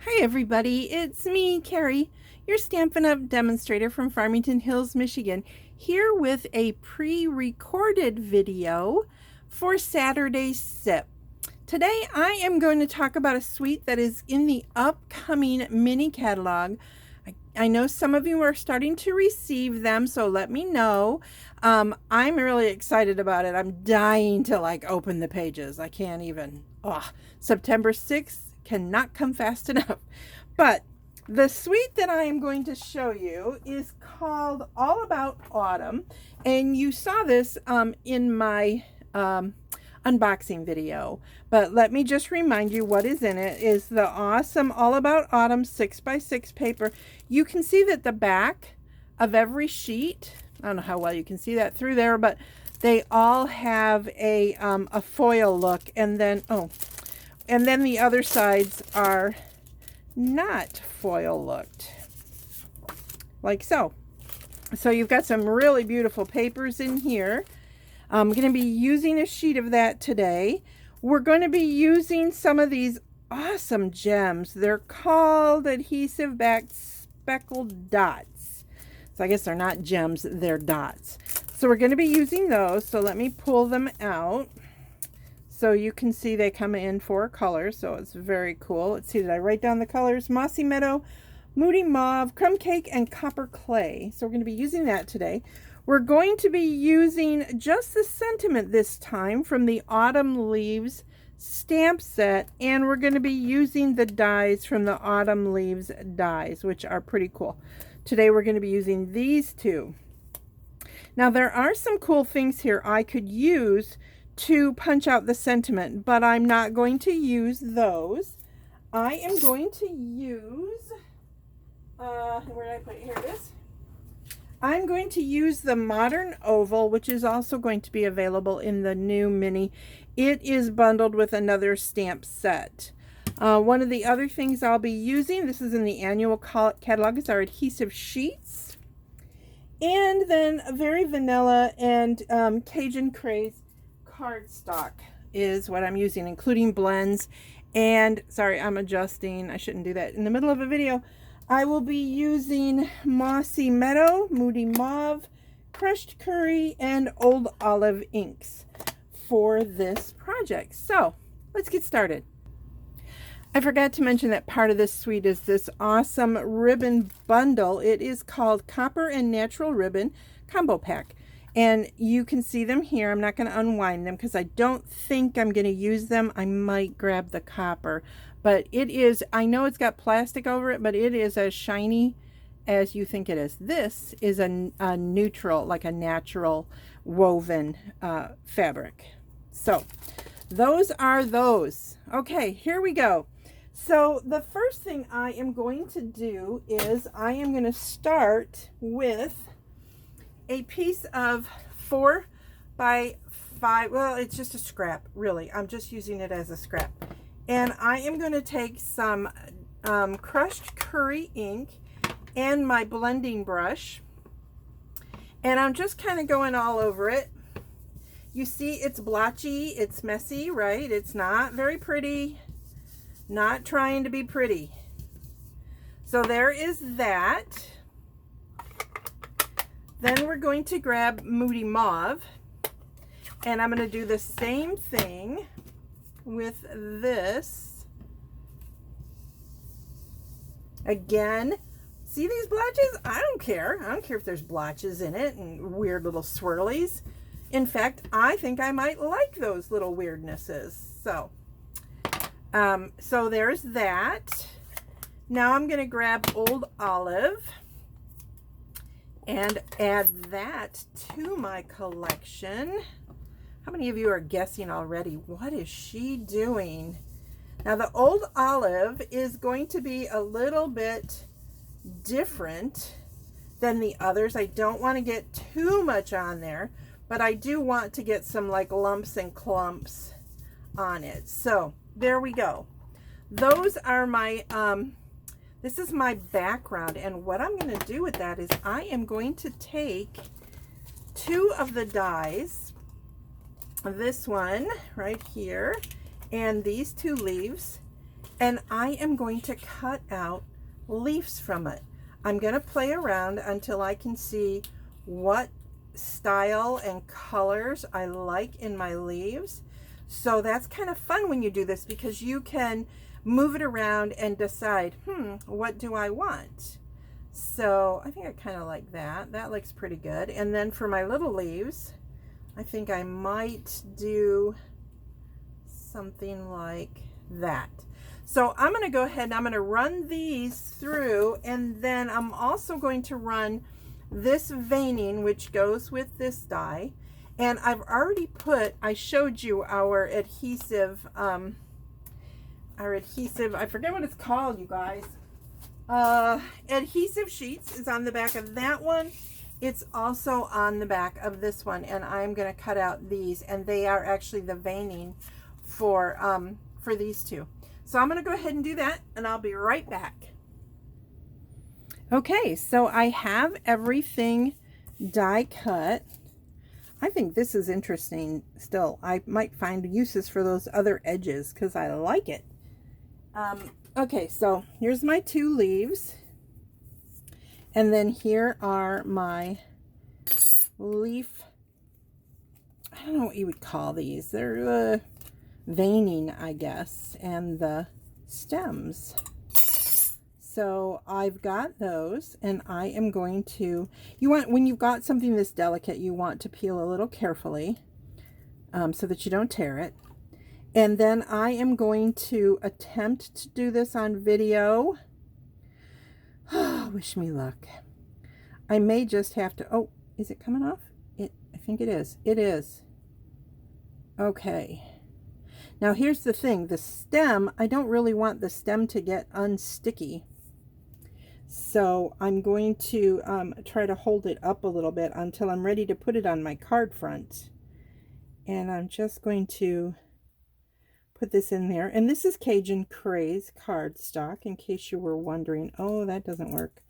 Hi everybody, it's me, Carrie, your Stampin' Up! Demonstrator from Farmington Hills, Michigan, here with a pre-recorded video for Saturday's SIP. Today I am going to talk about a suite that is in the upcoming mini catalog. I know some of you are starting to receive them, so let me know. I'm really excited about it. I'm dying to open the pages. I can't even. September 6th cannot come fast enough. But the suite that I am going to show you is called All About Autumn, and you saw this in my unboxing video, but let me just remind you what is in it. Is the awesome All About Autumn 6x6 paper. You can see that the back of every sheet, I don't know how well you can see that through there, but they all have a foil look, and then the other sides are not foil looked, like so. So you've got some really beautiful papers in here. I'm going to be using a sheet of that today. We're going to be using some of these awesome gems. They're called adhesive backed speckled dots. So I guess they're not gems, they're dots. So we're going to be using those. So let me pull them out so you can see they come in 4 colors. So it's very cool. Let's see, did I write down the colors? Mossy Meadow, Moody Mauve, Crumb Cake, and Copper Clay. So we're going to be using that today. We're going to be using just the sentiment this time from the Autumn Leaves stamp set, and we're going to be using the dies from the Autumn Leaves dies, which are pretty cool. Today we're going to be using these two. Now there are some cool things here I could use to punch out the sentiment, but I'm not going to use those. I am going to use, where did I put it? Here it is. I'm going to use the Modern Oval, which is also going to be available in the new mini. It is bundled with another stamp set. One of the other things I'll be using, this is in the annual catalog, is our adhesive sheets. And then very vanilla and Cajun Craze cardstock is what I'm using, including blends. And sorry, I'm adjusting. I shouldn't do that in the middle of a video. I will be using Mossy Meadow, Moody Mauve, Crushed Curry, and Old Olive inks for this project. So let's get started. I forgot to mention that part of this suite is this awesome ribbon bundle. It is called Copper and Natural Ribbon Combo Pack. And you can see them here. I'm not going to unwind them because I don't think I'm going to use them. I might grab the copper. But it is, I know it's got plastic over it, but it is as shiny as you think it is. This is a neutral, like a natural woven fabric. So those are those. Okay, here we go. So the first thing I am going to do is I am going to start with a piece of 4 by 5. Well, it's just a scrap, really. I'm just using it as a scrap. And I am going to take some crushed curry ink and my blending brush. And I'm just kind of going all over it. You see it's blotchy, it's messy, right? It's not very pretty. Not trying to be pretty. So there is that. Then we're going to grab Moody Mauve, and I'm going to do the same thing with this. Again, see these blotches? I don't care. I don't care if there's blotches in it and weird little swirlies. In fact, I think I might like those little weirdnesses. So there's that. Now I'm going to grab Old Olive and add that to my collection. How many of you are guessing already? What is she doing? Now the Old Olive is going to be a little bit different than the others. I don't want to get too much on there, but I do want to get some like lumps and clumps on it. So there we go. Those are my this is my background, and what I'm going to do with that is I am going to take 2 of the dies, this one right here and these 2 leaves, and I am going to cut out leaves from it. I'm going to play around until I can see what style and colors I like in my leaves. So that's kind of fun when you do this, because you can move it around and decide, what do I want? So I think I kind of like that. That looks pretty good. And then for my little leaves, I think I might do something like that. So I'm going to go ahead and I'm going to run these through, and then I'm also going to run this veining, which goes with this die. And I've already put, I showed you our adhesive, I forget what it's called, you guys. Adhesive sheets is on the back of that one. It's also on the back of this one, and I'm going to cut out these, and they are actually the veining for these two. So I'm going to go ahead and do that, and I'll be right back. Okay, so I have everything die cut. I think this is interesting still. I might find uses for those other edges because I like it. Okay, so here's my two leaves. And then here are my leaf, I don't know what you would call these. They're veining, I guess, and the stems. So I've got those, and I am going to, when you've got something this delicate, you want to peel a little carefully so that you don't tear it. And then I am going to attempt to do this on video. Wish me luck. I may just have to, oh, is it coming off? I think it is. It is. Okay. Now here's the thing, the stem, I don't really want the stem to get unsticky. So I'm going to try to hold it up a little bit until I'm ready to put it on my card front. And I'm just going to put this in there. And this is Cajun Craze cardstock, in case you were wondering. Oh, that doesn't work.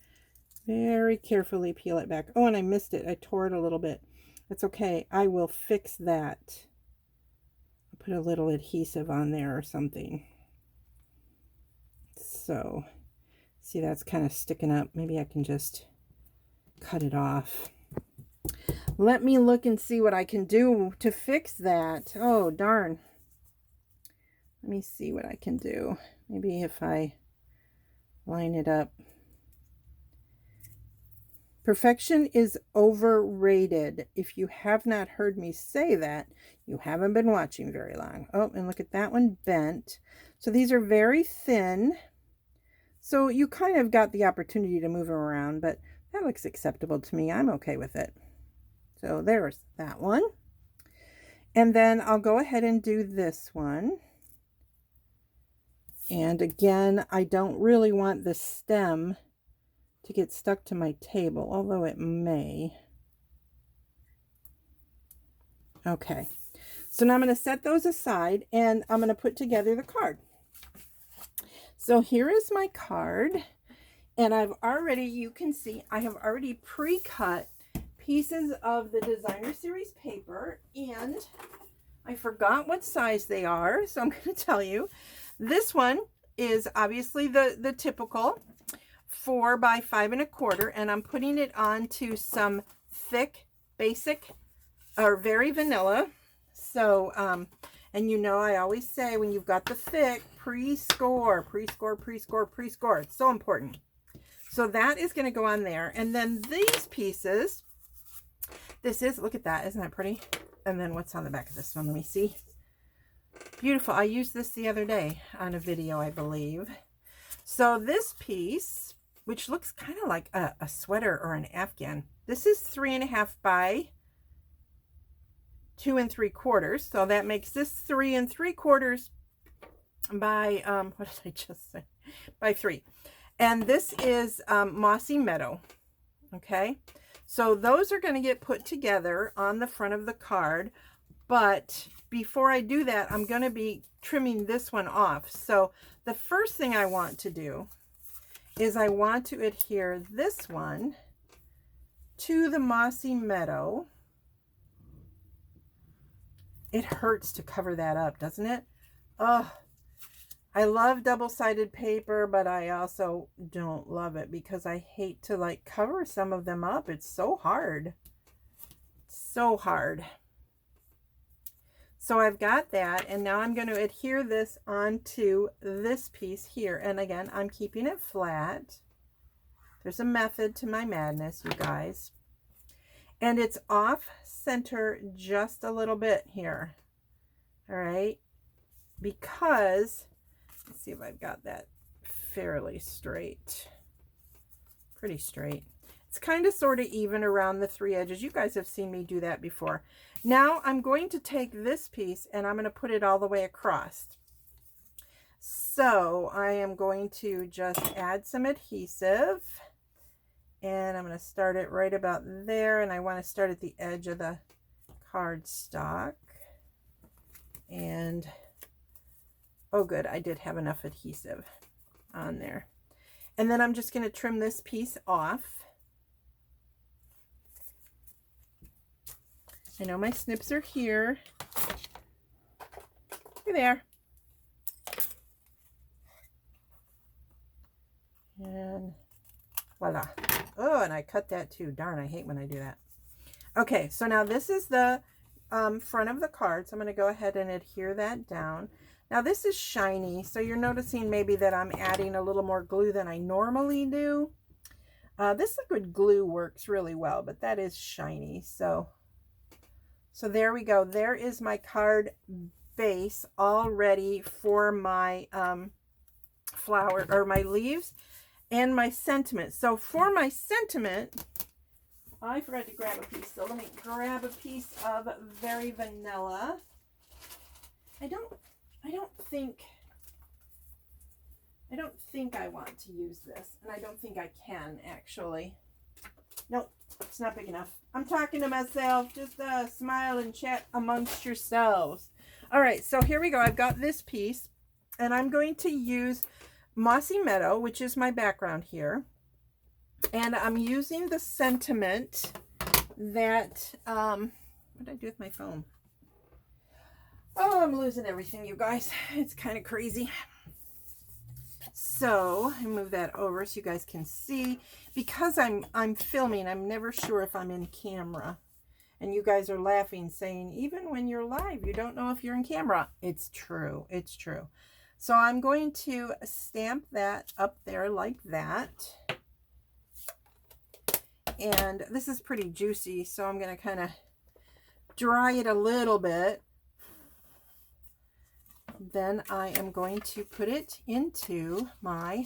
Very carefully peel it back. Oh, and I missed it. I tore it a little bit. That's okay. I will fix that. I'll put a little adhesive on there or something. So, see, that's kind of sticking up. Maybe I can just cut it off. Let me look and see what I can do to fix that. Oh, darn. Let me see what I can do. Maybe if I line it up. Perfection is overrated. If you have not heard me say that, you haven't been watching very long. Oh, and look at that one bent. So these are very thin. So you kind of got the opportunity to move them around, but that looks acceptable to me. I'm okay with it. So there's that one. And then I'll go ahead and do this one. And again, I don't really want the stem to get stuck to my table, although it may. Okay, so now I'm going to set those aside, and I'm going to put together the card. So here is my card, and I've already, you can see, I have already pre-cut pieces of the Designer Series paper, and I forgot what size they are, so I'm going to tell you. This one is obviously the typical 4 by 5 1/4, and I'm putting it onto some thick, basic, or very vanilla. So, and you know, I always say when you've got the thick, pre-score. It's so important. So that is going to go on there. And then these pieces, this is, look at that, isn't that pretty? And then what's on the back of this one? Let me see. Beautiful. I used this the other day on a video, I believe. So this piece, which looks kind of like a sweater or an afghan, this is 3.5 by 2 3/4. So that makes this 3 3/4 by, what did I just say? By 3. And this is Mossy Meadow. Okay. So those are going to get put together on the front of the card. But before I do that, I'm going to be trimming this one off. So the first thing I want to do is I want to adhere this one to the Mossy Meadow. It hurts to cover that up, doesn't it? Oh, I love double-sided paper, but I also don't love it because I hate to like cover some of them up. It's so hard. So hard. So I've got that, and now I'm going to adhere this onto this piece here. And again, I'm keeping it flat. There's a method to my madness, you guys. And it's off center just a little bit here. All right. Because, let's see if I've got that fairly straight. Pretty straight. It's kind of sort of even around the 3 edges. You guys have seen me do that before. Now I'm going to take this piece and I'm going to put it all the way across. So I am going to just add some adhesive, and I'm going to start it right about there, and I want to start at the edge of the cardstock. And oh good, I did have enough adhesive on there. And then I'm just going to trim this piece off. I know my snips are here. You're there. And voila. Oh, and I cut that too. Darn, I hate when I do that. Okay, so now this is the front of the card. So I'm going to go ahead and adhere that down. Now this is shiny, so you're noticing maybe that I'm adding a little more glue than I normally do. This liquid glue works really well, but that is shiny. So there we go. There is my card base all ready for my flower, or my leaves, and my sentiment. So for my sentiment, I forgot to grab a piece. So let me grab a piece of Very Vanilla. I don't think I want to use this, and I don't think I can actually. Nope, it's not big enough. I'm talking to myself. Just smile and chat amongst yourselves. All right, so here we go. I've got this piece, and I'm going to use Mossy Meadow, which is my background here. And I'm using the sentiment that, what did I do with my phone? Oh, I'm losing everything, you guys. It's kind of crazy. So I move that over so you guys can see. Because I'm filming, I'm never sure if I'm in camera. And you guys are laughing, saying, even when you're live, you don't know if you're in camera. It's true. It's true. So I'm going to stamp that up there like that. And this is pretty juicy, so I'm going to kind of dry it a little bit. Then I am going to put it into my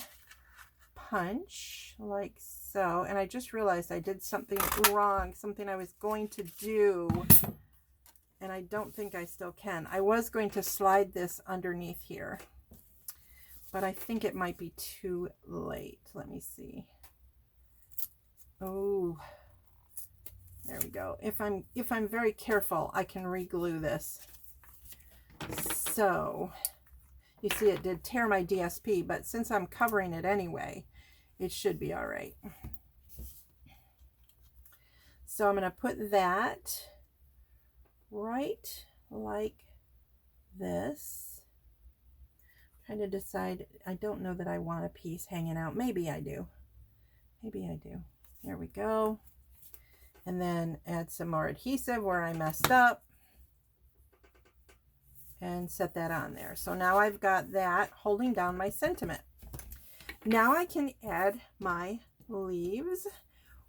punch like so. And I just realized I did something wrong, something I was going to do, and I don't think I still can. I was going to slide this underneath here, but I think it might be too late. Let me see. Oh, there we go. If I'm very careful, I can re-glue this. So you see it did tear my DSP, but since I'm covering it anyway, it should be all right. So I'm going to put that right like this. Trying to decide, I don't know that I want a piece hanging out. Maybe I do. Maybe I do. There we go. And then add some more adhesive where I messed up. And set that on there. So now I've got that holding down my sentiment. Now I can add my leaves,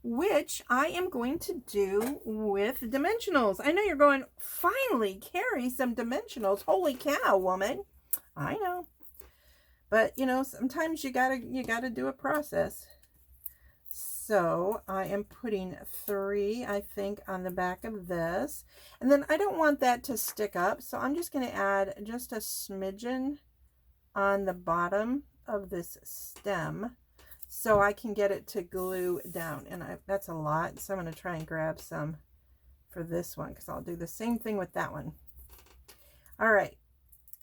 which I am going to do with dimensionals. I know you're going, finally, Carrie, some dimensionals. Holy cow, woman. I know. But, you know, sometimes you gotta do a process. So I am putting 3, I think, on the back of this. And then I don't want that to stick up, so I'm just going to add just a smidgen on the bottom of this stem so I can get it to glue down. And that's a lot, so I'm going to try and grab some for this one because I'll do the same thing with that one. All right,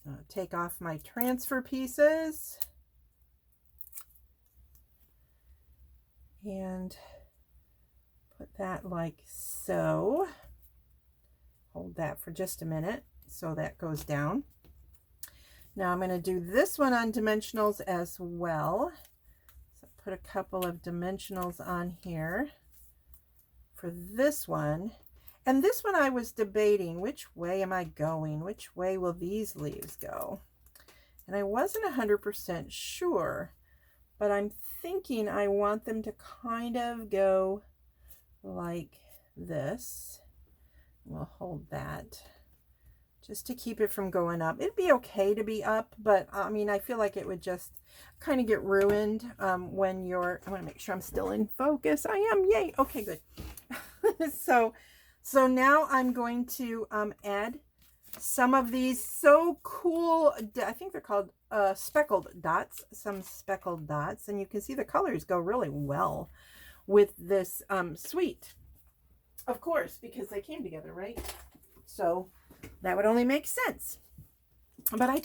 I'll take off my transfer pieces. And put that like so. Hold that for just a minute so that goes down. Now I'm going to do this one on dimensionals as well. So put a couple of dimensionals on here for this one. And this one I was debating, which way am I going? Which way will these leaves go? And I wasn't 100% sure, but I'm thinking I want them to kind of go like this. We'll hold that just to keep it from going up. It'd be okay to be up, but I mean, I feel like it would just kind of get ruined when you're, I want to make sure I'm still in focus. I am, yay. Okay, good. So now I'm going to add some of these so cool, I think they're called speckled dots, some speckled dots, and you can see the colors go really well with this suite, of course, because they came together, right? So that would only make sense. But I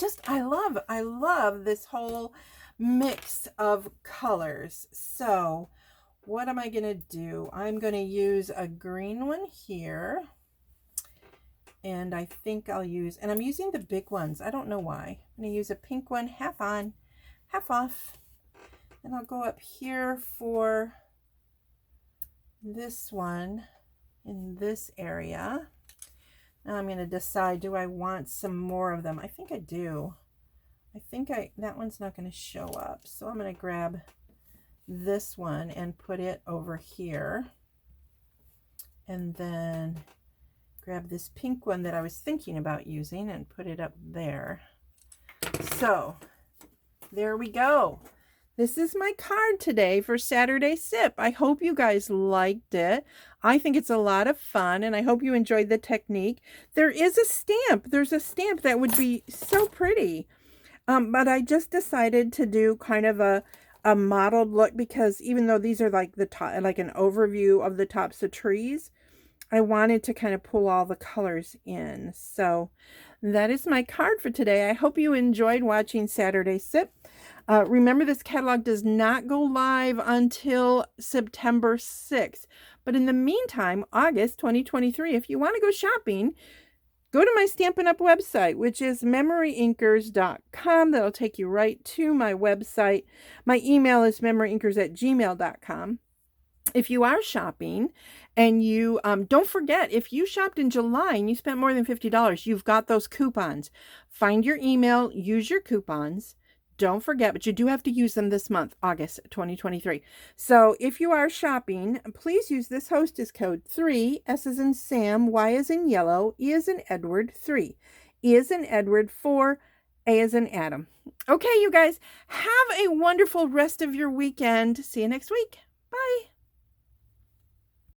love this whole mix of colors. So what am I going to do? I'm going to use a green one here. And I think I'll use, and I'm using the big ones. I don't know why. I'm going to use a pink one, half on, half off. And I'll go up here for this one in this area. Now I'm going to decide, do I want some more of them? I think I do. I think that one's not going to show up. So I'm going to grab this one and put it over here. And then grab this pink one that I was thinking about using and put it up there. So there we go. This is my card today for Saturday Sip. I hope you guys liked it. I think it's a lot of fun, and I hope you enjoyed the technique. There is a stamp. There's a stamp that would be so pretty. But I just decided to do kind of a modeled look, because even though these are like the top, like an overview of the tops of trees, I wanted to kind of pull all the colors in. So that is my card for today. I hope you enjoyed watching Saturday Sip. Remember, this catalog does not go live until September 6th. But in the meantime, August 2023, if you want to go shopping, go to my Stampin' Up! Website, which is MemoryInkers.com. That'll take you right to my website. My email is MemoryInkers@gmail.com. If you are shopping and you don't forget, if you shopped in July and you spent more than $50, you've got those coupons. Find your email, use your coupons. Don't forget, but you do have to use them this month, August 2023. So if you are shopping, please use this hostess code 3, S as in Sam, Y as in yellow, E as in Edward, 3, E as in Edward, 4, A as in Adam. Okay, you guys, have a wonderful rest of your weekend. See you next week. Bye.